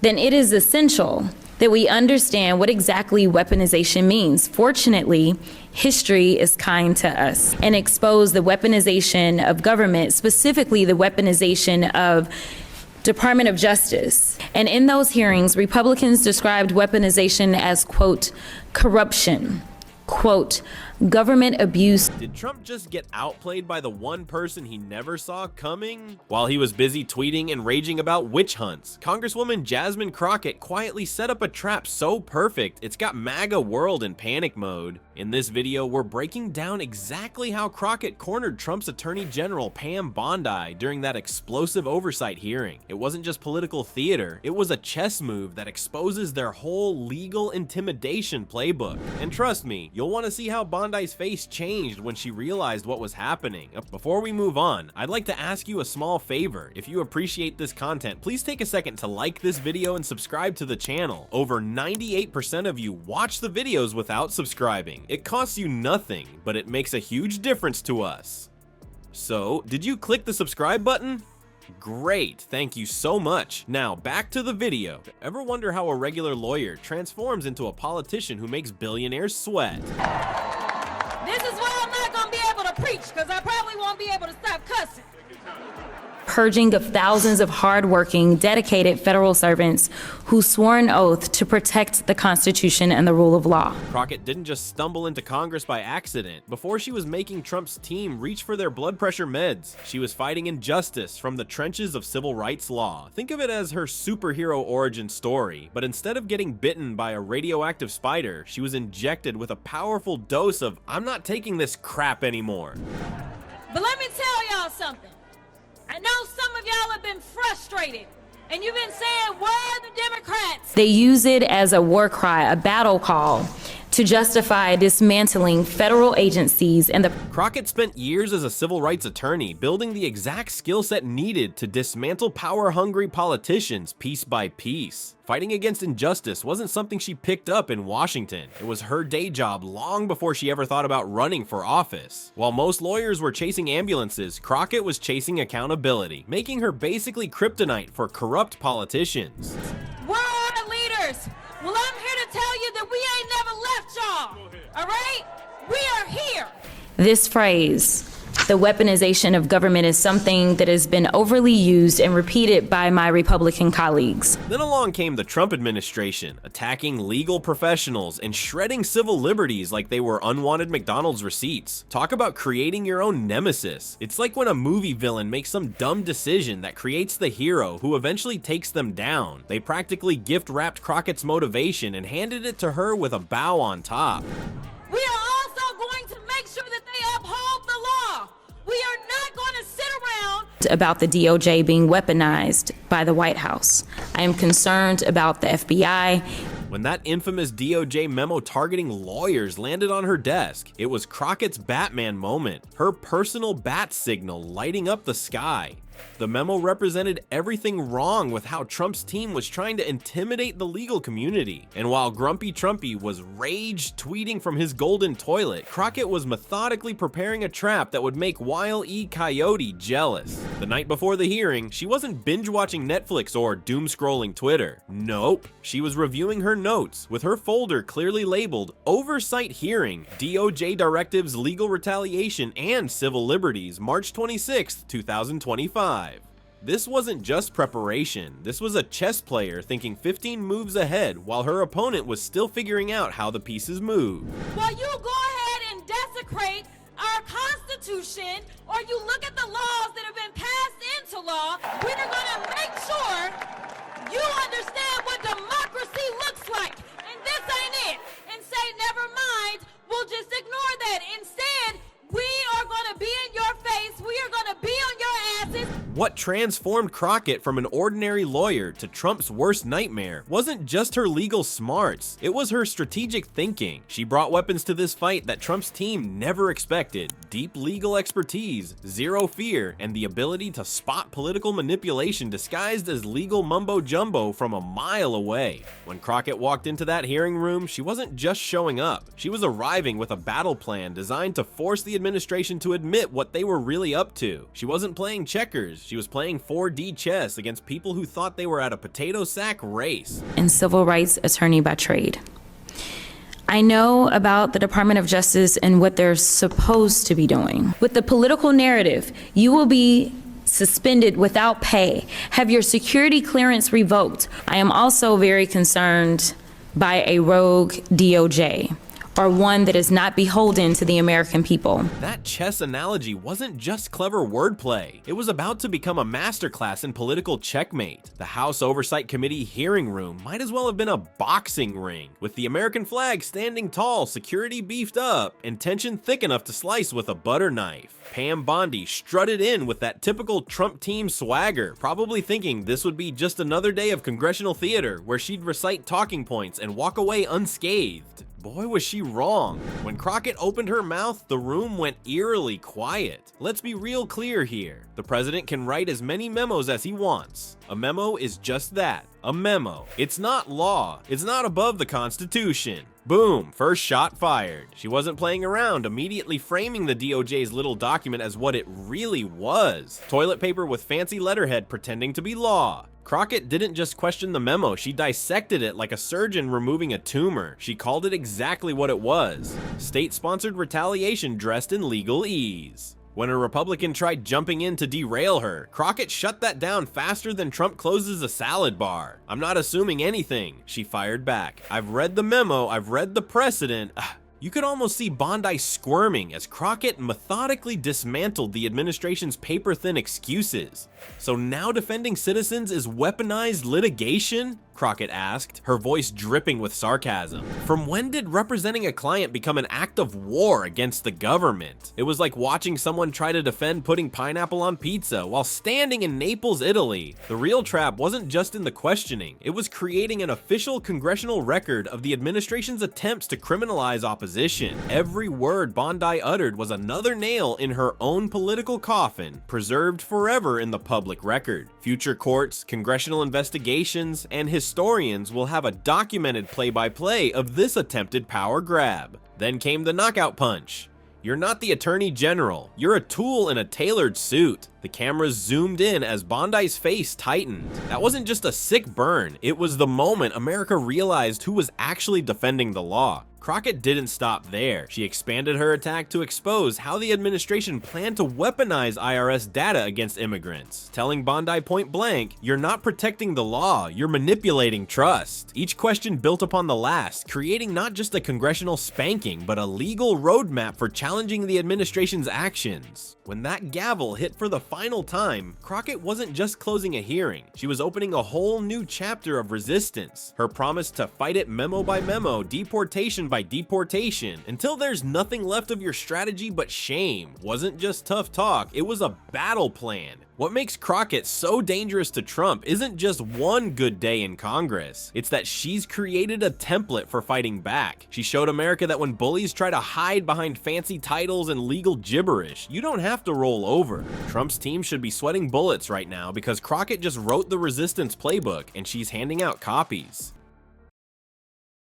then it is essential that we understand what exactly weaponization means. Fortunately, history is kind to us and expose the weaponization of government, specifically the weaponization of Department of Justice. And in those hearings, Republicans described weaponization as, quote, corruption, quote, government abuse. Did Trump just get outplayed by the one person he never saw coming? While he was busy tweeting and raging about witch hunts, Congresswoman Jasmine Crockett quietly set up a trap so perfect it's got MAGA world in panic mode. In this video, we're breaking down exactly how Crockett cornered Trump's Attorney General Pam Bondi during that explosive oversight hearing. It wasn't just political theater, it was a chess move that exposes their whole legal intimidation playbook. And trust me, you'll want to see how Bondi's face changed when she realized what was happening. Before we move on, I'd like to ask you a small favor. If you appreciate this content, please take a second to like this video and subscribe to the channel. Over 98% of you watch the videos without subscribing. It costs you nothing, but it makes a huge difference to us. So, did you click the subscribe button? Great, thank you so much. Now, back to the video. Ever wonder how a regular lawyer transforms into a politician who makes billionaires sweat? This is why I'm not gonna be able to preach, because I probably won't be able to stop cussing. Purging of thousands of hardworking, dedicated federal servants who swore an oath to protect the Constitution and the rule of law. Crockett didn't just stumble into Congress by accident. Before she was making Trump's team reach for their blood pressure meds, she was fighting injustice from the trenches of civil rights law. Think of it as her superhero origin story, but instead of getting bitten by a radioactive spider, she was injected with a powerful dose of, "I'm not taking this crap anymore." But let me tell y'all something. I know some of y'all have been frustrated, and you've been saying, where are the Democrats? They use it as a war cry, a battle call, to justify dismantling federal agencies and the... Crockett spent years as a civil rights attorney, building the exact skill set needed to dismantle power-hungry politicians piece by piece. Fighting against injustice wasn't something she picked up in Washington. It was her day job long before she ever thought about running for office. While most lawyers were chasing ambulances, Crockett was chasing accountability, making her basically kryptonite for corrupt politicians. Where are the leaders? Well, I'm here to tell you that we ain't never left y'all, all right? We are here. This phrase, the weaponization of government, is something that has been overly used and repeated by my Republican colleagues. Then along came the Trump administration, attacking legal professionals and shredding civil liberties like they were unwanted McDonald's receipts. Talk about creating your own nemesis. It's like when a movie villain makes some dumb decision that creates the hero who eventually takes them down. They practically gift-wrapped Crockett's motivation and handed it to her with a bow on top. We are also going to make sure that they uphold the law. We are not going to sit around about the DOJ being weaponized by the White House. I am concerned about the FBI. When that infamous DOJ memo targeting lawyers landed on her desk, it was Crockett's Batman moment, her personal bat signal lighting up the sky. The memo represented everything wrong with how Trump's team was trying to intimidate the legal community. And while Grumpy Trumpy was rage tweeting from his golden toilet, Crockett was methodically preparing a trap that would make Wile E. Coyote jealous. The night before the hearing, she wasn't binge-watching Netflix or doom-scrolling Twitter. Nope. She was reviewing her notes, with her folder clearly labeled Oversight Hearing, DOJ Directives, Legal Retaliation, and Civil Liberties, March 26, 2025. This wasn't just preparation, this was a chess player thinking 15 moves ahead while her opponent was still figuring out how the pieces move. Well, you go ahead and desecrate our Constitution, or you look at the laws that have been passed into law, we're gonna make sure you understand what democracy looks like, and this ain't it, and say, never mind, we'll just ignore that. Instead, we are gonna be in your face, we are gonna be on your asses. What transformed Crockett from an ordinary lawyer to Trump's worst nightmare wasn't just her legal smarts, it was her strategic thinking. She brought weapons to this fight that Trump's team never expected: deep legal expertise, zero fear, and the ability to spot political manipulation disguised as legal mumbo-jumbo from a mile away. When Crockett walked into that hearing room, she wasn't just showing up, she was arriving with a battle plan designed to force the administration to admit what they were really up to. She wasn't playing checkers, She was playing 4D chess against people who thought they were at a potato sack race. And civil rights attorney by trade. I know about the Department of Justice and what they're supposed to be doing. With the political narrative, you will be suspended without pay, have your security clearance revoked. I am also very concerned by a rogue DOJ, or one that is not beholden to the American people. That chess analogy wasn't just clever wordplay. It was about to become a masterclass in political checkmate. The House Oversight Committee hearing room might as well have been a boxing ring, with the American flag standing tall, security beefed up, and tension thick enough to slice with a butter knife. Pam Bondi strutted in with that typical Trump team swagger, probably thinking this would be just another day of congressional theater where she'd recite talking points and walk away unscathed. Boy, was she wrong. When Crockett opened her mouth, the room went eerily quiet. Let's be real clear here. The president can write as many memos as he wants. A memo is just that, a memo. It's not law. It's not above the Constitution. Boom, first shot fired. She wasn't playing around, immediately framing the DOJ's little document as what it really was. Toilet paper with fancy letterhead pretending to be law. Crockett didn't just question the memo, she dissected it like a surgeon removing a tumor. She called it exactly what it was: state-sponsored retaliation dressed in legalese. When a Republican tried jumping in to derail her, Crockett shut that down faster than Trump closes a salad bar. "I'm not assuming anything," she fired back. "I've read the memo, I've read the precedent." You could almost see Bondi squirming as Crockett methodically dismantled the administration's paper-thin excuses. "So now defending citizens is weaponized litigation?" Crockett asked, her voice dripping with sarcasm. From when did representing a client become an act of war against the government? It was like watching someone try to defend putting pineapple on pizza while standing in Naples, Italy. The real trap wasn't just in the questioning, it was creating an official congressional record of the administration's attempts to criminalize opposition. Every word Bondi uttered was another nail in her own political coffin, preserved forever in the public record. Future courts, congressional investigations, and historians will have a documented play-by-play of this attempted power grab. Then came the knockout punch. "You're not the Attorney General. You're a tool in a tailored suit." The cameras zoomed in as Bondi's face tightened. That wasn't just a sick burn, it was the moment America realized who was actually defending the law. Crockett didn't stop there. She expanded her attack to expose how the administration planned to weaponize IRS data against immigrants, telling Bondi point blank, "You're not protecting the law, you're manipulating trust." Each question built upon the last, creating not just a congressional spanking, but a legal roadmap for challenging the administration's actions. When that gavel hit for the final time, Crockett wasn't just closing a hearing, she was opening a whole new chapter of resistance. Her promise to fight it memo by memo, deportation by deportation, until there's nothing left of your strategy but shame, wasn't just tough talk, it was a battle plan. What makes Crockett so dangerous to Trump isn't just one good day in Congress, it's that she's created a template for fighting back. She showed America that when bullies try to hide behind fancy titles and legal gibberish, you don't have to roll over. Trump's team should be sweating bullets right now because Crockett just wrote the resistance playbook and she's handing out copies.